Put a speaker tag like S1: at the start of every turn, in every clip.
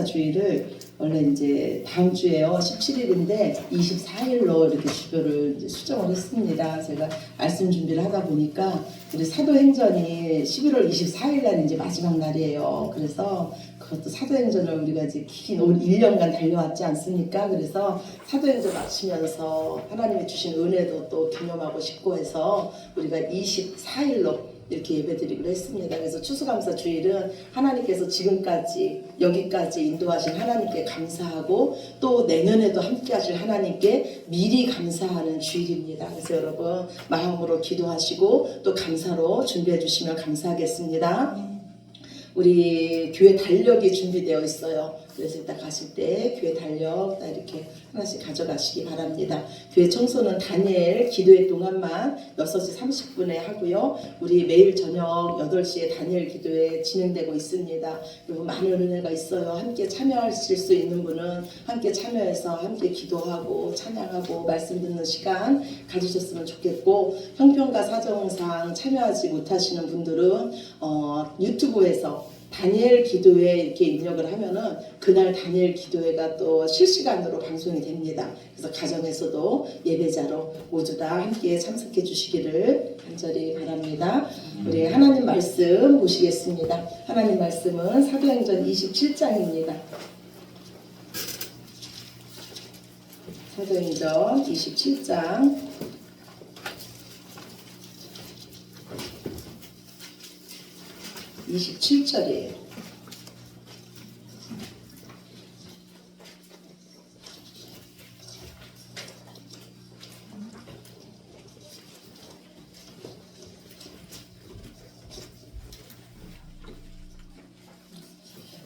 S1: 주일을 원래 이제 다음 주에요 17일인데 24일로 이렇게 주교를 이제 수정을 했습니다. 제가 말씀 준비를 하다 보니까 우리 사도행전이 11월 24일 날 이제 마지막 날이에요. 그래서 그것도 사도행전을 우리가 이제 긴 1년간 달려왔지 않습니까? 그래서 사도행전 마치면서 하나님이 주신 은혜도 또 기념하고 싶고 해서 우리가 24일로 이렇게 예배드리기로 했습니다. 그래서 추수감사 주일은 하나님께서 지금까지 여기까지 인도하신 하나님께 감사하고 또 내년에도 함께 하실 하나님께 미리 감사하는 주일입니다. 그래서 여러분 마음으로 기도하시고 또 감사로 준비해 주시면 감사하겠습니다. 우리 교회 달력이 준비되어 있어요. 그래서 이따 가실 때 교회 달력 다 이렇게 하나씩 가져가시기 바랍니다. 교회 청소는 다니엘 기도회 동안만 6시 30분에 하고요. 우리 매일 저녁 8시에 다니엘 기도회 진행되고 있습니다. 그리고 많은 은혜가 있어요. 함께 참여하실 수 있는 분은 함께 참여해서 함께 기도하고 찬양하고 말씀 듣는 시간 가지셨으면 좋겠고, 형편과 사정상 참여하지 못하시는 분들은 유튜브에서 다니엘 기도회 이렇게 입력을 하면은 그날 다니엘 기도회가 또 실시간으로 방송이 됩니다. 그래서 가정에서도 예배자로 모두 다 함께 참석해 주시기를 간절히 바랍니다. 우리 하나님 말씀 보시겠습니다. 하나님 말씀은 사도행전 27장입니다. 사도행전 27장 27절이에요.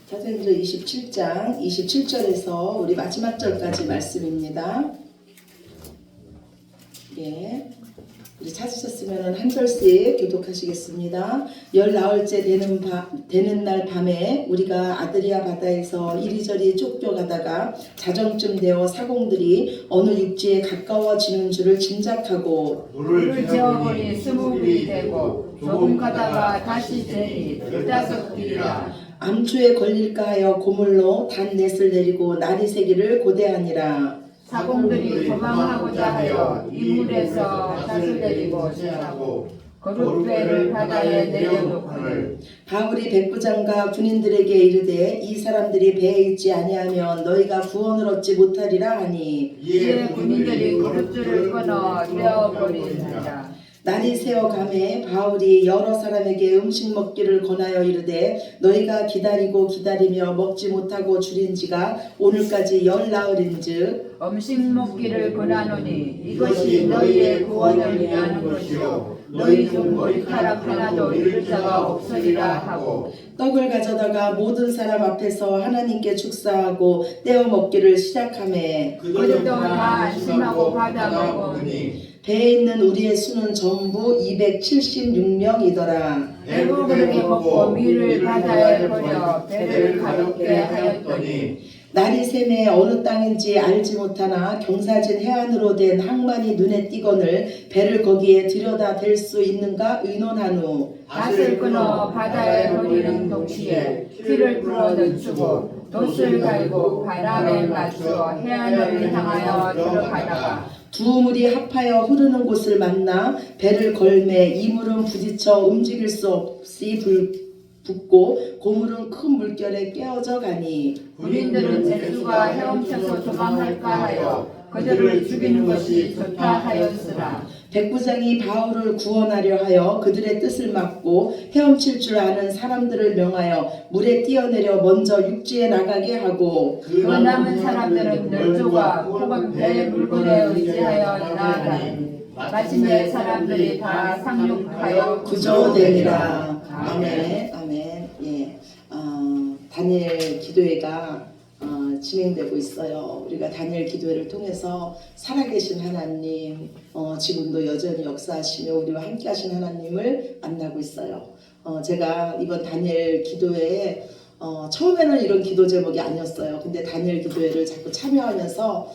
S1: 사도행전 27장 27절에서 우리 마지막 절까지 말씀입니다. 예. 우리 찾으셨으면 한 절씩 교독하시겠습니다. 19일째 되는 날 밤에 우리가 아드리아 바다에서 이리저리 쫓겨가다가 자정쯤 되어 사공들이 어느 육지에 가까워지는 줄을 짐작하고
S2: 물을 지어보니 20길이 되고 조금 가다가 다시 되니 15길이라.
S1: 암초에 걸릴까 하여 고물로 단 넷을 내리고 날이 새기를 고대하니라.
S2: 사공들이 도망하고자 하여 이물에서 닷을 내리고 지나고 거룻배를 바다에 내려놓거늘
S1: 바울이 백부장과 군인들에게 이르되 이 사람들이 배에 있지 아니하면 너희가 구원을 얻지 못하리라 하니
S2: 이에 군인들이 거룻줄을 끊어 떼어버리니라.
S1: 날이 새어가매 바울이 여러 사람에게 음식 먹기를 권하여 이르되 너희가 기다리며 먹지 못하고 줄인 지가 오늘까지 10나흘인즉
S2: 음식 먹기를 권하노니 이것이 너희의 구원을 위하는 것이요 너희 중 머리카락 하나도 잃을 자가 없으리라 하고
S1: 떡을 가져다가 모든 사람 앞에서 하나님께 축사하고 떼어 먹기를 시작하매
S2: 그들도 다 안심하고 받아 먹으니
S1: 배에 있는 우리의 수는 전부 276명이더라.
S2: 배부르게 먹고 밀을 바다에 버려 배를 가볍게 하였더니
S1: 날이 새매 어느 땅인지 알지 못하나 경사진 해안으로 된 항만이 눈에 띄거늘 배를 거기에 들여다 댈 수 있는가 의논한 후
S2: 닷을 끊어 바다에 버리는 동시에 피를 불어 늦추고 돛을 갈고 바람에 맞추어 해안을 향하여 들어가다가
S1: 두 물이 합하여 흐르는 곳을 만나 배를 걸매 이 물은 부딪혀 움직일 수 없이 붙고 고물은 큰 물결에 깨어져 가니
S2: 군인들은 제수가 헤엄쳐서 도망할까 하여 그들을 죽이는 것이 좋다 하였으나
S1: 백부장이 바울을 구원하려 하여 그들의 뜻을 막고 헤엄칠 줄 아는 사람들을 명하여 물에 뛰어내려 먼저 육지에 나가게 하고
S2: 그 남은 사람들은 널조가 혹은 배 물건에 의지하여 나아가니 마침내 사람들이 다 상륙하여
S1: 구조되니라. 아멘. 아멘. 예. 다니엘 기도회가 진행되고 있어요. 우리가 다니엘 기도회를 통해서 살아계신 하나님, 지금도 여전히 역사하시며 우리와 함께 하신 하나님을 만나고 있어요. 제가 이번 다니엘 기도회에 처음에는 이런 기도 제목이 아니었어요. 근데 다니엘 기도회를 자꾸 참여하면서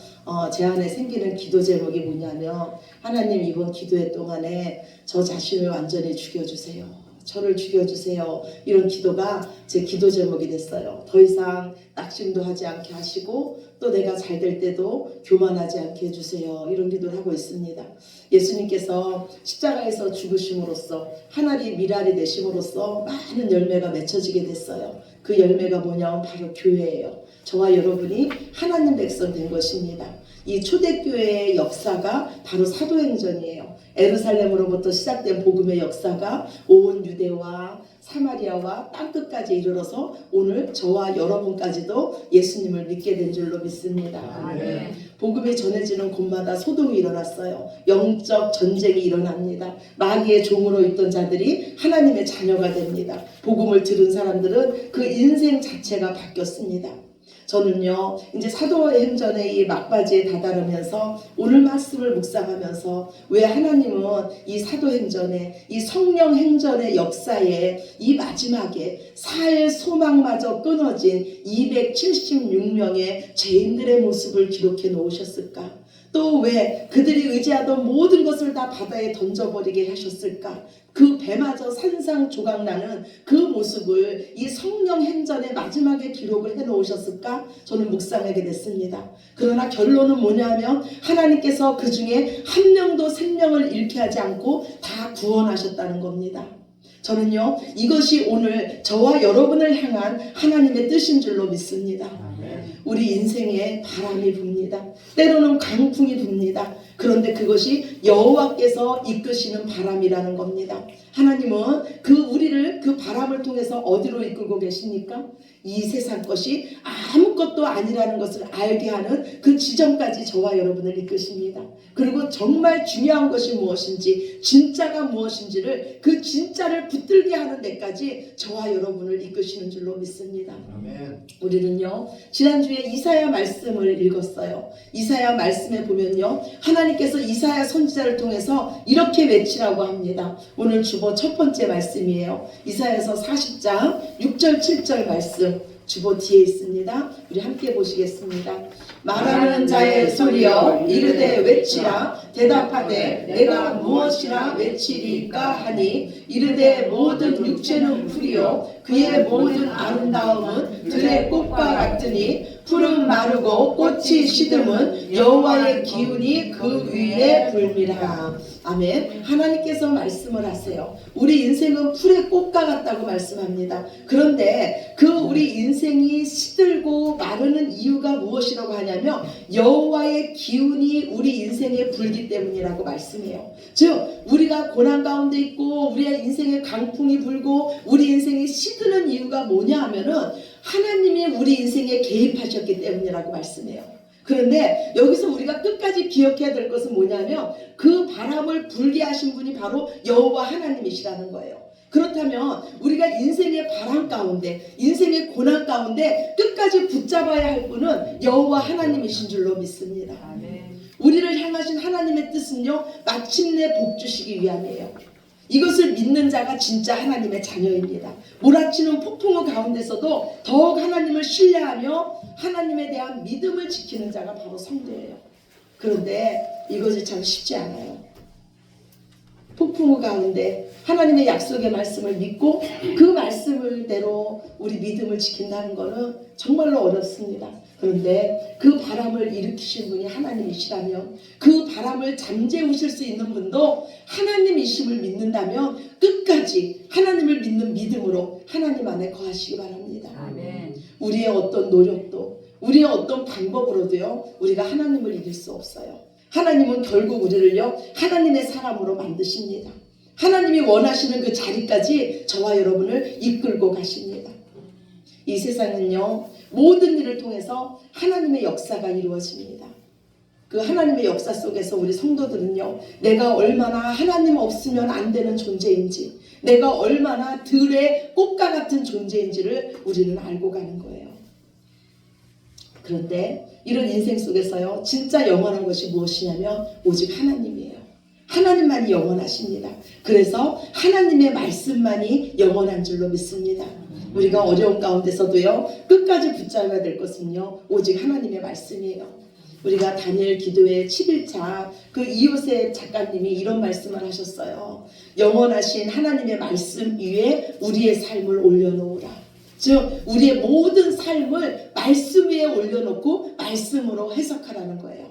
S1: 제 안에 생기는 기도 제목이 뭐냐면 하나님 이번 기도회 동안에 저 자신을 완전히 죽여주세요. 저를 죽여주세요. 이런 기도가 제 기도 제목이 됐어요. 더 이상 낙심도 하지 않게 하시고 또 내가 잘 될 때도 교만하지 않게 해주세요. 이런 기도를 하고 있습니다. 예수님께서 십자가에서 죽으심으로써 하나님 미랄이 되심으로써 많은 열매가 맺혀지게 됐어요. 그 열매가 뭐냐면 바로 교회예요. 저와 여러분이 하나님 백성 된 것입니다. 이 초대교회의 역사가 바로 사도행전이에요. 에루살렘으로부터 시작된 복음의 역사가 온 유대와 사마리아와 땅끝까지 이르러서 오늘 저와 여러분까지도 예수님을 믿게 된 줄로 믿습니다.
S2: 아멘.
S1: 복음이 전해지는 곳마다 소동이 일어났어요. 영적 전쟁이 일어납니다. 마귀의 종으로 있던 자들이 하나님의 자녀가 됩니다. 복음을 들은 사람들은 그 인생 자체가 바뀌었습니다. 저는요 이제 사도행전의 이 막바지에 다다르면서 오늘 말씀을 묵상하면서 왜 하나님은 이 사도행전의 이 성령행전의 역사에 이 마지막에 살 소망마저 끊어진 276명의 죄인들의 모습을 기록해 놓으셨을까? 또 왜 그들이 의지하던 모든 것을 다 바다에 던져버리게 하셨을까? 그 배마저 산상조각나는 그 모습을 이 성령 행전의 마지막에 기록을 해놓으셨을까? 저는 묵상하게 됐습니다. 그러나 결론은 뭐냐면 하나님께서 그 중에 한 명도 생명을 잃게 하지 않고 다 구원하셨다는 겁니다. 저는요 이것이 오늘 저와 여러분을 향한 하나님의 뜻인 줄로 믿습니다. 우리 인생에 바람이 붑니다. 때로는 강풍이 붑니다. 그런데 그것이 여호와께서 이끄시는 바람이라는 겁니다. 하나님은 우리를 그 바람을 통해서 어디로 이끌고 계십니까? 이 세상 것이 아무것도 아니라는 것을 알게 하는 그 지점까지 저와 여러분을 이끄십니다. 그리고 정말 중요한 것이 무엇인지, 진짜가 무엇인지를 그 진짜를 붙들게 하는 데까지 저와 여러분을 이끄시는 줄로 믿습니다.
S3: 아멘.
S1: 우리는요 지난주에 이사야 말씀을 읽었어요. 이사야 말씀에 보면요 하나님께서 이사야 선지자를 통해서 이렇게 외치라고 합니다. 오늘 주보 첫 번째 말씀이에요. 이사야서 40장 6절 7절 말씀 주보 뒤에 있습니다. 우리 함께 보시겠습니다. 말하는 자의 소리여 이르되 외치라. 대답하되 내가 무엇이라 외치리까 하니 이르되 모든 육체는 풀이요 그의 모든 아름다움은 들의 꽃과 같으니 풀은 마르고 꽃이 시듬은 여호와의 기운이 그 위에 불미라. 아멘. 하나님께서 말씀을 하세요. 우리 인생은 풀의 꽃과 같다고 말씀합니다. 그런데 그 우리 인생이 시들고 마르는 이유가 무엇이라고 하냐면 여호와의 기운이 우리 인생에 불기 때문이라고 말씀해요. 즉 우리가 고난 가운데 있고 우리의 인생에 강풍이 불고 우리 인생이 시드는 이유가 뭐냐 하면은 하나님이 우리 인생에 개입하셨기 때문이라고 말씀해요. 그런데 여기서 우리가 끝까지 기억해야 될 것은 뭐냐면 그 바람을 불게 하신 분이 바로 여호와 하나님이시라는 거예요. 그렇다면 우리가 인생의 바람 가운데 인생의 고난 가운데 끝까지 붙잡아야 할 분은 여호와 하나님이신 줄로 믿습니다. 우리를 향하신 하나님의 뜻은요 마침내 복 주시기 위함이에요. 이것을 믿는 자가 진짜 하나님의 자녀입니다. 몰아치는 폭풍우 가운데서도 더욱 하나님을 신뢰하며 하나님에 대한 믿음을 지키는 자가 바로 성도예요. 그런데 이것이 참 쉽지 않아요. 폭풍우 가운데 하나님의 약속의 말씀을 믿고 그 말씀을대로 우리 믿음을 지킨다는 것은 정말로 어렵습니다. 그런데 그 바람을 일으키신 분이 하나님이시라면 그 바람을 잠재우실 수 있는 분도 하나님이심을 믿는다면 끝까지 하나님을 믿는 믿음으로 하나님 안에 거하시기 바랍니다.
S2: 아멘.
S1: 우리의 어떤 노력도 우리의 어떤 방법으로도요 우리가 하나님을 이길 수 없어요. 하나님은 결국 우리를요 하나님의 사람으로 만드십니다. 하나님이 원하시는 그 자리까지 저와 여러분을 이끌고 가십니다. 이 세상은요 모든 일을 통해서 하나님의 역사가 이루어집니다. 그 하나님의 역사 속에서 우리 성도들은요 내가 얼마나 하나님 없으면 안 되는 존재인지 내가 얼마나 들의 꽃과 같은 존재인지를 우리는 알고 가는 거예요. 그런데 이런 인생 속에서요 진짜 영원한 것이 무엇이냐면 오직 하나님이에요. 하나님만이 영원하십니다. 그래서 하나님의 말씀만이 영원한 줄로 믿습니다. 우리가 어려운 가운데서도요 끝까지 붙잡아야 될 것은요 오직 하나님의 말씀이에요. 우리가 다니엘 기도회 7일차 그 이요셉 작가님이 이런 말씀을 하셨어요. 영원하신 하나님의 말씀 위에 우리의 삶을 올려놓으라. 즉 우리의 모든 삶을 말씀 위에 올려놓고 말씀으로 해석하라는 거예요.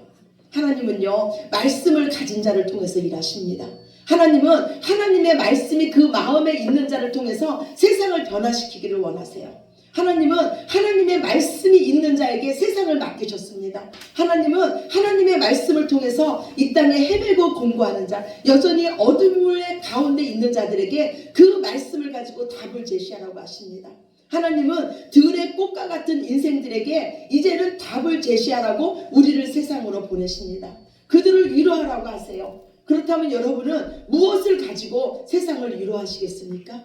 S1: 하나님은요 말씀을 가진 자를 통해서 일하십니다. 하나님은 하나님의 말씀이 그 마음에 있는 자를 통해서 세상을 변화시키기를 원하세요. 하나님은 하나님의 말씀이 있는 자에게 세상을 맡기셨습니다. 하나님은 하나님의 말씀을 통해서 이 땅에 헤매고 공부하는 자, 여전히 어둠의 가운데 있는 자들에게 그 말씀을 가지고 답을 제시하라고 하십니다. 하나님은 들의 꽃과 같은 인생들에게 이제는 답을 제시하라고 우리를 세상으로 보내십니다. 그들을 위로하라고 하세요. 그렇다면 여러분은 무엇을 가지고 세상을 위로하시겠습니까?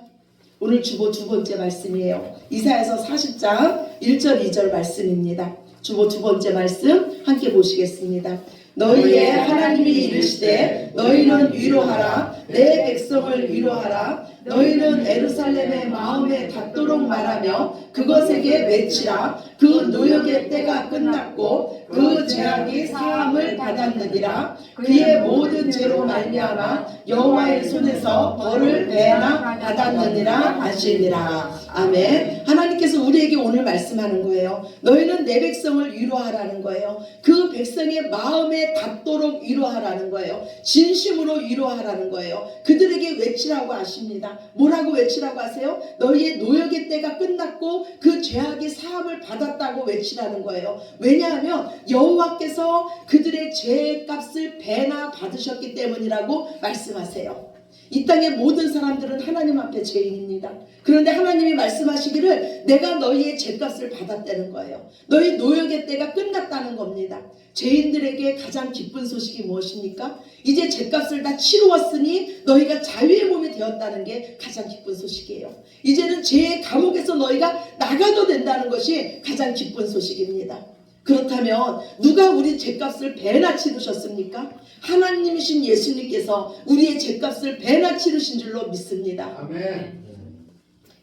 S1: 오늘 주보 두 번째 말씀이에요. 이사야서 40장 1절 2절 말씀입니다. 주보 두 번째 말씀 함께 보시겠습니다. 너희의 하나님이 이르시되 너희는 위로하라. 내 백성을 위로하라. 너희는 예루살렘의 마음에 닿도록 말하며 그것에게 외치라. 그 노역의 때가 끝났고 그 죄악이 사함을 받았느니라. 그의 모든 죄로 말미암아 여호와의 손에서 벌을 배나 받았느니라 하시니라. 아멘. 하나님께서 우리에게 오늘 말씀하는 거예요. 너희는 내 백성을 위로하라는 거예요. 그 백성의 마음에 닿도록 위로하라는 거예요. 진심으로 위로하라는 거예요. 그들에게 외치라고 하십니다. 뭐라고 외치라고 하세요? 너희의 노역의 때가 끝났고 그 죄악의 사함을 받았다고 외치라는 거예요. 왜냐하면 여호와께서 그들의 죄의 값을 배나 받으셨기 때문이라고 말씀하세요. 이 땅의 모든 사람들은 하나님 앞에 죄인입니다. 그런데 하나님이 말씀하시기를 내가 너희의 죄값을 받았다는 거예요. 너희 노역의 때가 끝났다는 겁니다. 죄인들에게 가장 기쁜 소식이 무엇입니까? 이제 죄값을 다 치루었으니 너희가 자유의 몸이 되었다는 게 가장 기쁜 소식이에요. 이제는 죄의 감옥에서 너희가 나가도 된다는 것이 가장 기쁜 소식입니다. 그렇다면 누가 우리 죄값을 배나 치르셨습니까? 하나님이신 예수님께서 우리의 죄값을 배나 치르신 줄로 믿습니다.
S3: 아멘.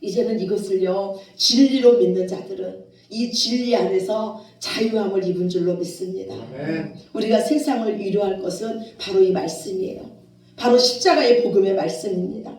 S1: 이제는 이것을요 진리로 믿는 자들은 이 진리 안에서 자유함을 입은 줄로 믿습니다.
S3: 아멘.
S1: 우리가 세상을 위로할 것은 바로 이 말씀이에요. 바로 십자가의 복음의 말씀입니다.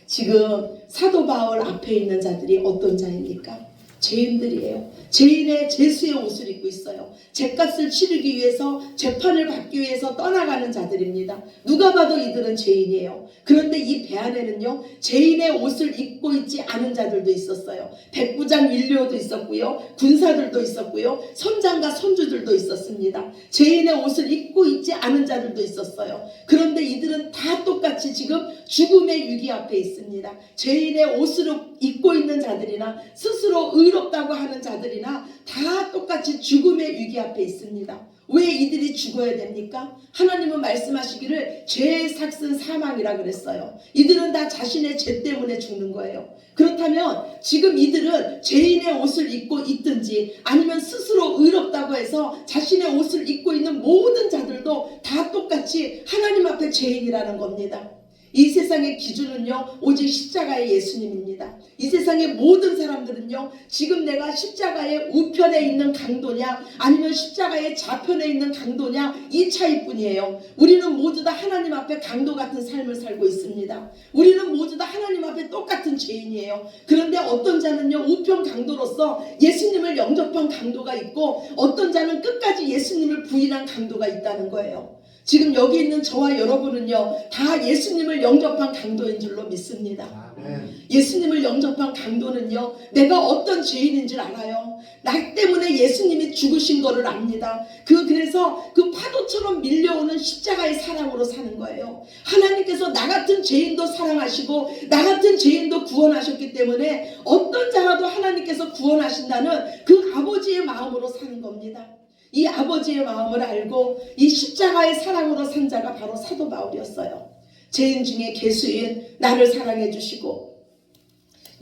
S1: 지금 사도 바울 앞에 있는 자들이 어떤 자입니까? 죄인들이에요. 죄인의 죄수의 옷을 입고 있어요. 죄값을 치르기 위해서 재판을 받기 위해서 떠나가는 자들입니다. 누가 봐도 이들은 죄인이에요. 그런데 이 배 안에는요 죄인의 옷을 입고 있지 않은 자들도 있었어요. 백부장 일료도 있었고요, 군사들도 있었고요, 선장과 선주들도 있었습니다. 죄인의 옷을 입고 있지 않은 자들도 있었어요. 그런데 이들은 다 똑같이 지금 죽음의 위기 앞에 있습니다. 죄인의 옷을 입고 있는 자들이나 스스로 의롭다고 하는 자들이나 다 똑같이 죽음의 위기 앞에 있습니다. 왜 이들이 죽어야 됩니까? 하나님은 말씀하시기를 죄의 삭은 사망이라 그랬어요. 이들은 다 자신의 죄 때문에 죽는 거예요. 그렇다면 지금 이들은 죄인의 옷을 입고 있든지 아니면 스스로 의롭다고 해서 자신의 옷을 입고 있는 모든 자들도 다 똑같이 하나님 앞에 죄인이라는 겁니다. 이 세상의 기준은요 오직 십자가의 예수님입니다. 이 세상의 모든 사람들은요 지금 내가 십자가의 우편에 있는 강도냐 아니면 십자가의 좌편에 있는 강도냐 이 차이뿐이에요. 우리는 모두 다 하나님 앞에 강도 같은 삶을 살고 있습니다. 우리는 모두 다 하나님 앞에 똑같은 죄인이에요. 그런데 어떤 자는요 우편 강도로서 예수님을 영접한 강도가 있고 어떤 자는 끝까지 예수님을 부인한 강도가 있다는 거예요. 지금 여기 있는 저와 여러분은요 다 예수님을 영접한 강도인 줄로 믿습니다.
S3: 아멘.
S1: 예수님을 영접한 강도는요 내가 어떤 죄인인 줄 알아요. 나 때문에 예수님이 죽으신 거를 압니다. 그래서 그 파도처럼 밀려오는 십자가의 사랑으로 사는 거예요. 하나님께서 나 같은 죄인도 사랑하시고 나 같은 죄인도 구원하셨기 때문에 어떤 자라도 하나님께서 구원하신다는 그 아버지의 마음으로 사는 겁니다. 이 아버지의 마음을 알고 이 십자가의 사랑으로 산 자가 바로 사도 바울이었어요. 죄인 중에 괴수인 나를 사랑해 주시고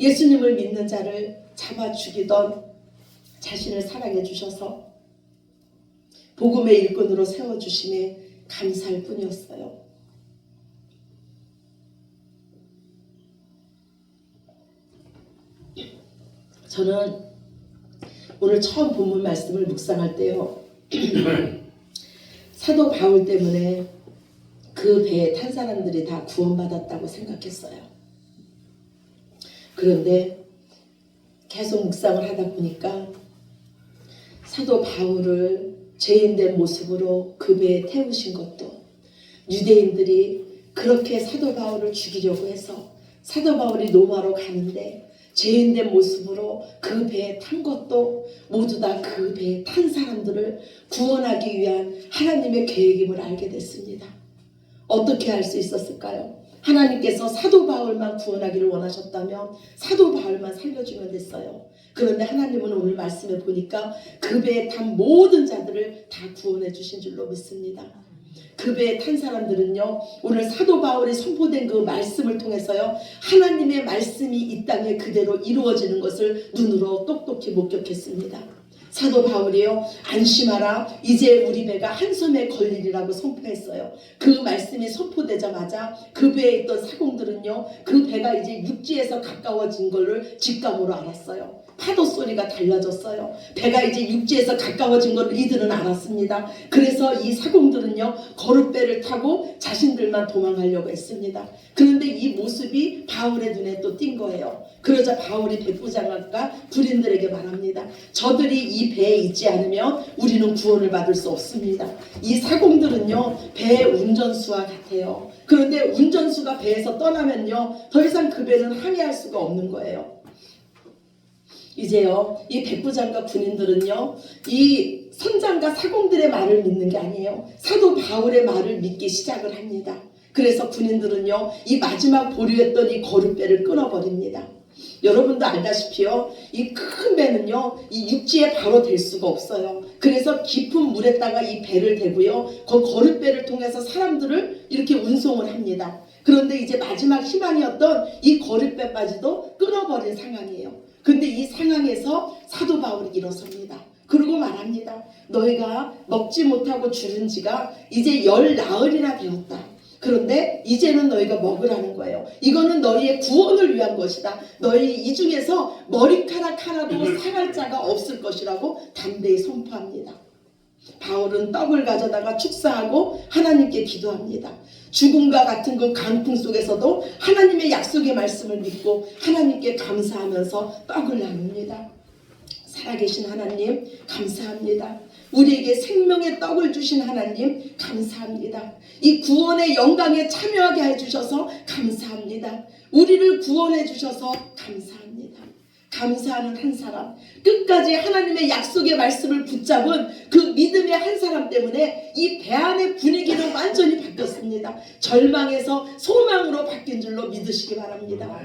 S1: 예수님을 믿는 자를 잡아 죽이던 자신을 사랑해 주셔서 복음의 일꾼으로 세워주심에 감사할 뿐이었어요. 저는 오늘 처음 본문 말씀을 묵상할 때요 사도 바울 때문에 그 배에 탄 사람들이 다 구원받았다고 생각했어요. 그런데 계속 묵상을 하다 보니까 사도 바울을 죄인된 모습으로 그 배에 태우신 것도, 유대인들이 그렇게 사도 바울을 죽이려고 해서 사도 바울이 로마로 가는데 죄인된 모습으로 그 배에 탄 것도 모두 다 그 배에 탄 사람들을 구원하기 위한 하나님의 계획임을 알게 됐습니다. 어떻게 알 수 있었을까요? 하나님께서 사도 바울만 구원하기를 원하셨다면 사도 바울만 살려주면 됐어요. 그런데 하나님은 오늘 말씀에 보니까 그 배에 탄 모든 자들을 다 구원해 주신 줄로 믿습니다. 그 배에 탄 사람들은요, 오늘 사도 바울이 선포된 그 말씀을 통해서요, 하나님의 말씀이 이 땅에 그대로 이루어지는 것을 눈으로 똑똑히 목격했습니다. 사도 바울이요, 안심하라, 이제 우리 배가 한 섬에 걸리리라고 선포했어요. 그 말씀이 선포되자마자 그 배에 있던 사공들은요, 그 배가 이제 육지에서 가까워진 것을 직감으로 알았어요. 파도 소리가 달라졌어요. 배가 이제 육지에서 가까워진 것을 이들은 알았습니다. 그래서 이 사공들은요, 거룻배를 타고 자신들만 도망하려고 했습니다. 그런데 이 모습이 바울의 눈에 또 띈 거예요. 그러자 바울이 백부장과 군인들에게 말합니다. 저들이 이 배에 있지 않으면 우리는 구원을 받을 수 없습니다. 이 사공들은요, 배의 운전수와 같아요. 그런데 운전수가 배에서 떠나면요, 더 이상 그 배는 항해할 수가 없는 거예요. 이제요, 이 백부장과 군인들은요, 이 선장과 사공들의 말을 믿는 게 아니에요. 사도 바울의 말을 믿기 시작을 합니다. 그래서 군인들은요, 이 마지막 보류했던 이 거룻배를 끊어버립니다. 여러분도 알다시피요, 이 큰 배는요, 이 육지에 바로 댈 수가 없어요. 그래서 깊은 물에다가 이 배를 대고요, 그 거룻배를 통해서 사람들을 이렇게 운송을 합니다. 그런데 이제 마지막 희망이었던 이 거룻배까지도 끊어버린 상황이에요. 근데 이 상황에서 사도 바울이 일어섭니다. 그리고 말합니다. 너희가 먹지 못하고 줄은 지가 이제 10나흘이나 되었다. 그런데 이제는 너희가 먹으라는 거예요. 이거는 너희의 구원을 위한 것이다. 너희 이 중에서 머리카락 하나도 상할 자가 없을 것이라고 담대히 선포합니다. 바울은 떡을 가져다가 축사하고 하나님께 기도합니다. 죽음과 같은 그 강풍 속에서도 하나님의 약속의 말씀을 믿고 하나님께 감사하면서 떡을 나눕니다. 살아계신 하나님 감사합니다. 우리에게 생명의 떡을 주신 하나님 감사합니다. 이 구원의 영광에 참여하게 해주셔서 감사합니다. 우리를 구원해 주셔서 감사합니다. 감사하는 한 사람, 끝까지 하나님의 약속의 말씀을 붙잡은 그 믿음의 한 사람 때문에 이 배 안의 분위기는 완전히 바뀌었습니다. 절망에서 소망으로 바뀐 줄로 믿으시기 바랍니다.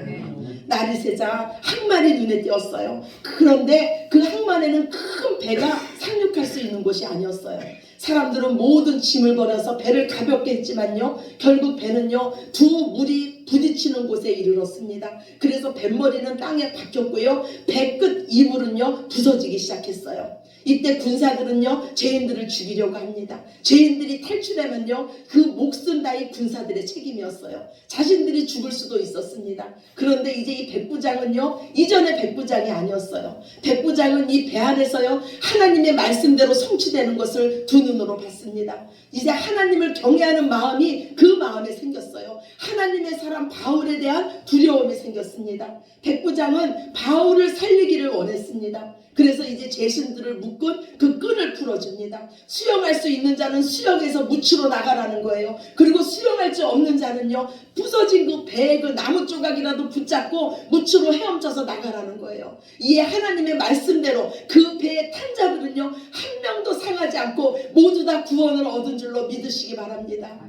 S1: 날이 새자 항만이 눈에 띄었어요. 그런데 그 항만에는 큰 배가 상륙할 수 있는 곳이 아니었어요. 사람들은 모든 짐을 버려서 배를 가볍게 했지만요, 결국 배는요, 두 물이 부딪히는 곳에 이르렀습니다. 그래서 뱃머리는 땅에 박혔고요, 배 끝 이물은요 부서지기 시작했어요. 이때 군사들은요 죄인들을 죽이려고 합니다. 죄인들이 탈출하면요 그 목숨 다 이 군사들의 책임이었어요. 자신들이 죽을 수도 있었습니다. 그런데 이제 이 백부장은요 이전의 백부장이 아니었어요. 백부장은 이 배 안에서요 하나님의 말씀대로 성취되는 것을 두 눈으로 봤습니다. 이제 하나님을 경외하는 마음이 그 마음에 생겼어요. 하나님의 사람 바울에 대한 두려움이 생겼습니다. 백부장은 바울을 살리기를 원했습니다. 그래서 이제 제신들을 묶은 그 끈을 풀어줍니다. 수영할 수 있는 자는 수영해서 무치로 나가라는 거예요. 그리고 수영할 수 없는 자는요 부서진 그 배의 그 나무 조각이라도 붙잡고 무치로 헤엄쳐서 나가라는 거예요. 이에 하나님의 말씀대로 그 배에 탄 자들은요 한 명도 상하지 않고 모두 다 구원을 얻은 줄로 믿으시기 바랍니다.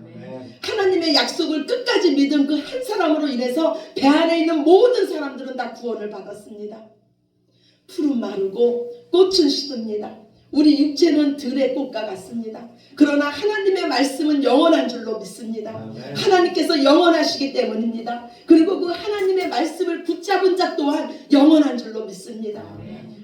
S1: 하나님의 약속을 끝까지 믿은 그 한 사람으로 인해서 배 안에 있는 모든 사람들은 다 구원을 받았습니다. 풀은 마르고 꽃은 시듭니다. 우리 육체는 들의 꽃과 같습니다. 그러나 하나님의 말씀은 영원한 줄로 믿습니다. 하나님께서 영원하시기 때문입니다. 그리고 그 하나님의 말씀을 붙잡은 자 또한 영원한 줄로 믿습니다.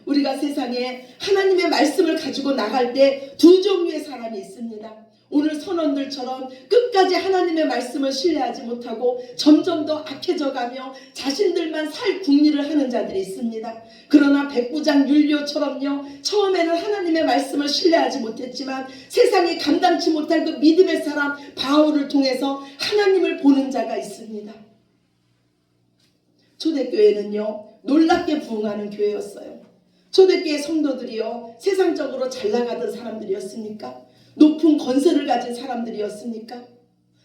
S1: 우리가 세상에 하나님의 말씀을 가지고 나갈 때 두 종류의 사람이 있습니다. 오늘 선원들처럼 끝까지 하나님의 말씀을 신뢰하지 못하고 점점 더 악해져 가며 자신들만 살 궁리를 하는 자들이 있습니다. 그러나 백부장 율리오처럼요, 처음에는 하나님의 말씀을 신뢰하지 못했지만 세상이 감당치 못할 그 믿음의 사람 바울을 통해서 하나님을 보는 자가 있습니다. 초대교회는요, 놀랍게 부흥하는 교회였어요. 초대교회 성도들이요, 세상적으로 잘 나가던 사람들이었습니까? 높은 건설을 가진 사람들이었습니까?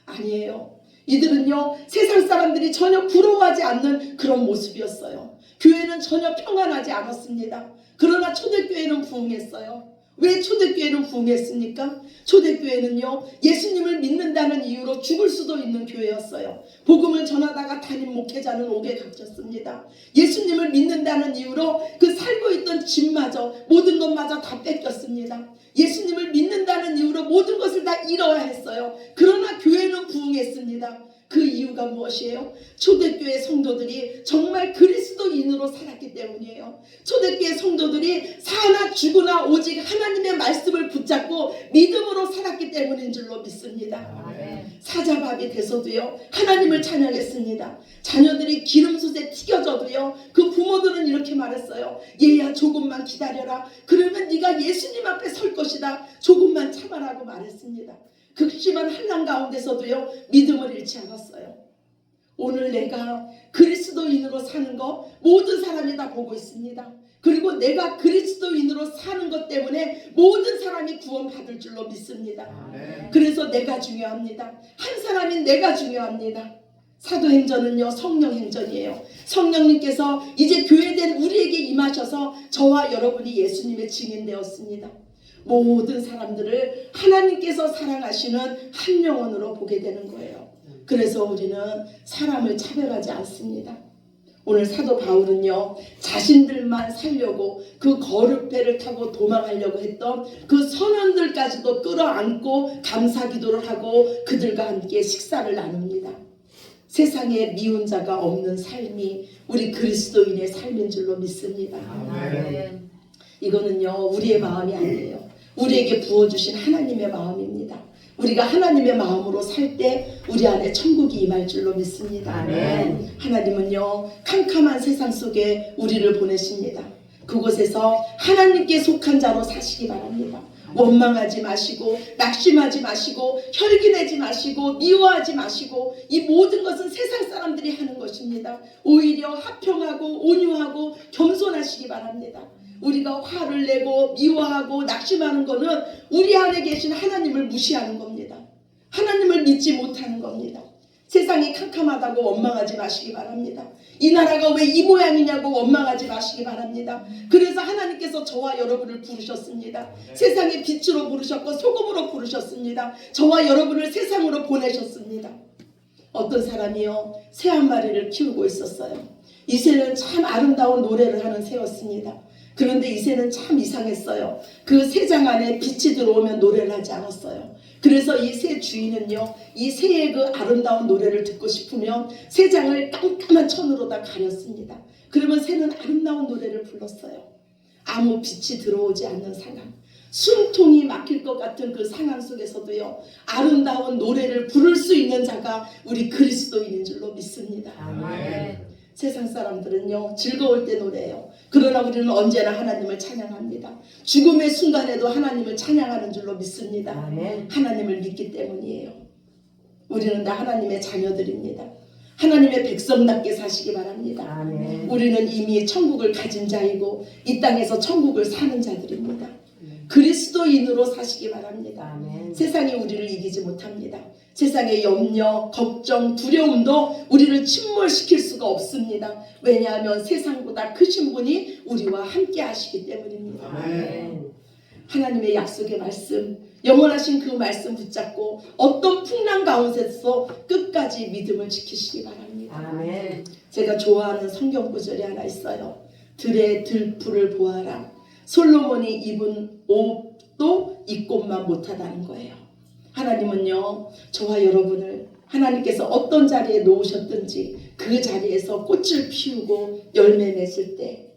S1: 아니에요. 이들은요, 세상 사람들이 전혀 부러워하지 않는 그런 모습이었어요. 교회는 전혀 평안하지 않았습니다. 그러나 초대교회는 부흥했어요. 왜 초대교회는 부흥했습니까? 초대교회는요, 예수님을 믿는다는 이유로 죽을 수도 있는 교회였어요. 복음을 전하다가 담임 목회자는 옥에 갇혔습니다. 예수님을 믿는다는 이유로 그 살고 있던 집마저, 모든 것마저 다 뺏겼습니다. 예수님을 믿는다는 이유로 모든 것을 다 잃어야 했어요. 그러나 교회는 부흥했습니다. 그 이유가 무엇이에요? 초대교회 성도들이 정말 그리스도인으로 살았기 때문이에요. 초대교회 성도들이 사나 죽으나 오직 하나님의 말씀을 붙잡고 믿음으로 살았기 때문인 줄로 믿습니다. 사자밥이 돼서도요, 하나님을 찬양했습니다. 자녀들이 기름솥에 튀겨져도요, 그 부모들은 이렇게 말했어요. 얘야, 조금만 기다려라. 그러면 네가 예수님 앞에 설 것이다. 조금만 참아라고 말했습니다. 극심한 한란 가운데서도요, 믿음을 잃지 않았어요. 오늘 내가 그리스도인으로 사는 거 모든 사람이 다 보고 있습니다. 그리고 내가 그리스도인으로 사는 것 때문에 모든 사람이 구원받을 줄로 믿습니다. 그래서 내가 중요합니다. 한 사람인 내가 중요합니다. 사도행전은요, 성령행전이에요. 성령님께서 이제 교회된 우리에게 임하셔서 저와 여러분이 예수님의 증인되었습니다. 모든 사람들을 하나님께서 사랑하시는 한 영혼으로 보게 되는 거예요. 그래서 우리는 사람을 차별하지 않습니다. 오늘 사도 바울은요, 자신들만 살려고 그 거룻배를 타고 도망하려고 했던 그 선원들까지도 끌어안고 감사기도를 하고 그들과 함께 식사를 나눕니다. 세상에 미운 자가 없는 삶이 우리 그리스도인의 삶인 줄로 믿습니다. 이거는요, 우리의 마음이 아니에요. 우리에게 부어주신 하나님의 마음입니다. 우리가 하나님의 마음으로 살 때 우리 안에 천국이 임할 줄로 믿습니다.
S2: 아멘.
S1: 하나님은요, 캄캄한 세상 속에 우리를 보내십니다. 그곳에서 하나님께 속한 자로 사시기 바랍니다. 원망하지 마시고, 낙심하지 마시고, 혈기내지 마시고, 미워하지 마시고, 이 모든 것은 세상 사람들이 하는 것입니다. 오히려 화평하고 온유하고 겸손하시기 바랍니다. 우리가 화를 내고 미워하고 낙심하는 것은 우리 안에 계신 하나님을 무시하는 겁니다. 하나님을 믿지 못하는 겁니다. 세상이 캄캄하다고 원망하지 마시기 바랍니다. 이 나라가 왜 이 모양이냐고 원망하지 마시기 바랍니다. 그래서 하나님께서 저와 여러분을 부르셨습니다. 세상의 빛으로 부르셨고 소금으로 부르셨습니다. 저와 여러분을 세상으로 보내셨습니다. 어떤 사람이요, 새 한 마리를 키우고 있었어요. 이 새는 참 아름다운 노래를 하는 새였습니다. 그런데 이 새는 참 이상했어요. 그 새장 안에 빛이 들어오면 노래를 하지 않았어요. 그래서 이 새 주인은요, 이 새의 그 아름다운 노래를 듣고 싶으면 새장을 깜깜한 천으로 다 가렸습니다. 그러면 새는 아름다운 노래를 불렀어요. 아무 빛이 들어오지 않는 상황, 숨통이 막힐 것 같은 그 상황 속에서도요, 아름다운 노래를 부를 수 있는 자가 우리 그리스도인인 줄로 믿습니다.
S2: 아멘.
S1: 세상 사람들은요, 즐거울 때 노래해요. 그러나 우리는 언제나 하나님을 찬양합니다. 죽음의 순간에도 하나님을 찬양하는 줄로 믿습니다.
S2: 아멘.
S1: 하나님을 믿기 때문이에요. 우리는 다 하나님의 자녀들입니다. 하나님의 백성답게 사시기 바랍니다.
S2: 아멘.
S1: 우리는 이미 천국을 가진 자이고 이 땅에서 천국을 사는 자들입니다. 그리스도인으로 사시기 바랍니다.
S2: 아멘.
S1: 세상이 우리를 이기지 못합니다. 세상의 염려, 걱정, 두려움도 우리를 침몰시킬 수가 없습니다. 왜냐하면 세상보다 크신 분이 우리와 함께 하시기 때문입니다.
S2: 아멘.
S1: 하나님의 약속의 말씀, 영원하신 그 말씀 붙잡고 어떤 풍랑 가운데서 끝까지 믿음을 지키시기 바랍니다.
S2: 아멘.
S1: 제가 좋아하는 성경 구절이 하나 있어요. 들의 들풀을 보아라. 솔로몬이 입은 옷도 입고만 못하다는 거예요. 하나님은요, 저와 여러분을 하나님께서 어떤 자리에 놓으셨든지 그 자리에서 꽃을 피우고 열매 맺을 때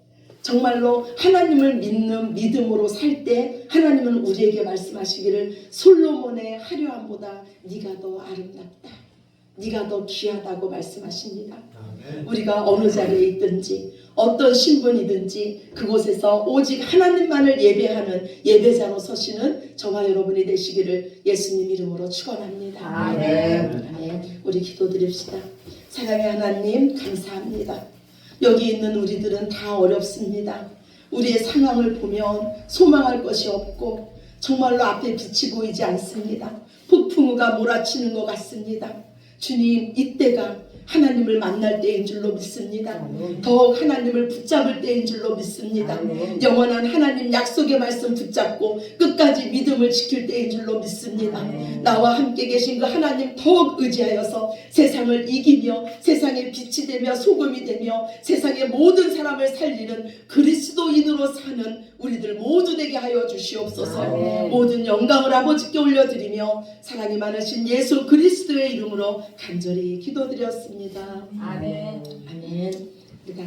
S1: 정말로 하나님을 믿는 믿음으로 살 때 하나님은 우리에게 말씀하시기를 솔로몬의 화려함보다 네가 더 아름답다. 네가 더 귀하다고 말씀하십니다. 우리가 어느 자리에 있든지 어떤 신분이든지 그곳에서 오직 하나님만을 예배하는 예배자로 서시는 저와 여러분이 되시기를 예수님 이름으로 축원합니다. 아멘. 우리 기도드립시다. 사랑의 하나님 감사합니다. 여기 있는 우리들은 다 어렵습니다. 우리의 상황을 보면 소망할 것이 없고 정말로 앞에 빛이 보이지 않습니다. 폭풍우가 몰아치는 것 같습니다. 주님, 이때가 하나님을 만날 때인 줄로 믿습니다. 더욱 하나님을 붙잡을 때인 줄로 믿습니다. 영원한 하나님 약속의 말씀 붙잡고 끝까지 믿음을 지킬 때인 줄로 믿습니다. 나와 함께 계신 그 하나님 더욱 의지하여서 세상을 이기며 세상의 빛이 되며 소금이 되며 세상의 모든 사람을 살리는 그리스도인으로 사는 우리들 모두 되게 하여 주시옵소서. 모든 영광을 아버지께 올려드리며 사랑이 많으신 예수 그리스도의 이름으로 간절히 기도드렸습니다.
S2: 아멘.
S1: 아멘. 우리 다 같이